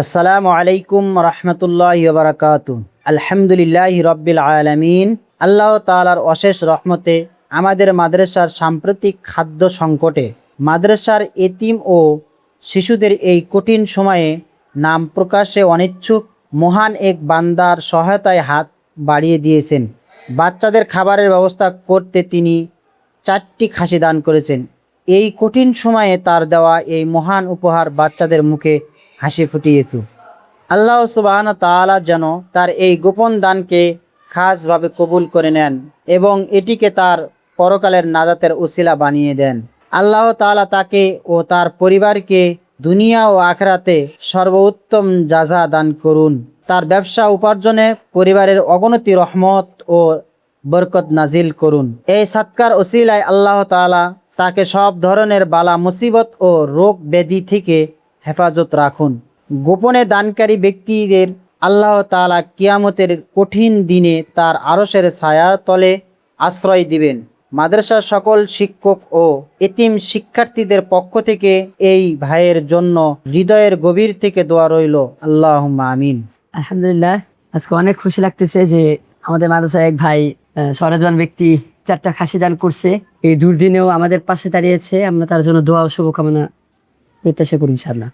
আসসালামু আলাইকুম রহমতুল্লাহি ওয়া বারাকাতুহু। আলহামদুলিল্লাহি রব্বিল আলামিন। আল্লাহ তাআলার অশেষ রহমতে আমাদের মাদ্রাসার সাম্প্রতিক খাদ্য সংকটে মাদ্রাসার এতিম ও শিশুদের এই কঠিন সময়ে নাম প্রকাশে অনিচ্ছুক মহান এক বান্দার সহায়তায় হাত বাড়িয়ে দিয়েছেন। বাচ্চাদের খাবারের ব্যবস্থা করতে তিনি 4টি খাসি দান করেছেন। এই কঠিন সময়ে তার দেওয়া এই মহান উপহার বাচ্চাদের মুখে হাসি ফুটিয়েছে। আল্লাহ সুবহানাহু তাআলা যেন তার এই গোপন দানকে খাসভাবে কবুল করে নেন এবং এটিকে তার পরকালের নাজাতের উসিলা বানিয়ে দেন। আল্লাহ তাআলা তাকে ও তার পরিবারকে দুনিয়া ও আখিরাতে সর্বোত্তম জাযা দান করুন। তার ব্যবসা উপার্জনে পরিবারের অগণতি রহমত ও বরকত নাজিল করুন। এই সৎকার উসিলায় আল্লাহ তাআলা তাকে সব ধরনের বালা মুসিবত ও রোগ ব্যাধি থেকে হেফাজত রাখুন। গোপনে দানকারী ব্যক্তিদের আল্লাহ তাআলা কিয়ামতের কঠিন দিনে তার আরশের ছায়ার তলে আশ্রয় দিবেন। মাদ্রাসার সকল শিক্ষক ও এতিম শিক্ষার্থীদের পক্ষ থেকে এই ভাইয়ের জন্য হৃদয়ের গভীর থেকে দোয়া রইল। আল্লাহুম্মা আমিন। আলহামদুলিল্লাহ, আজকে অনেক খুশি লাগতেছে যে আমাদের মাদ্রাসায় এক ভাই সরেজওয়ান ব্যক্তি 4টা খাসি দান করছে। এই দুর্দিনেও আমাদের পাশে দাঁড়িয়েছে। আমরা তার জন্য দোয়া ও শুভকামনা প্রত্যাশা করি ইনশাআল্লাহ।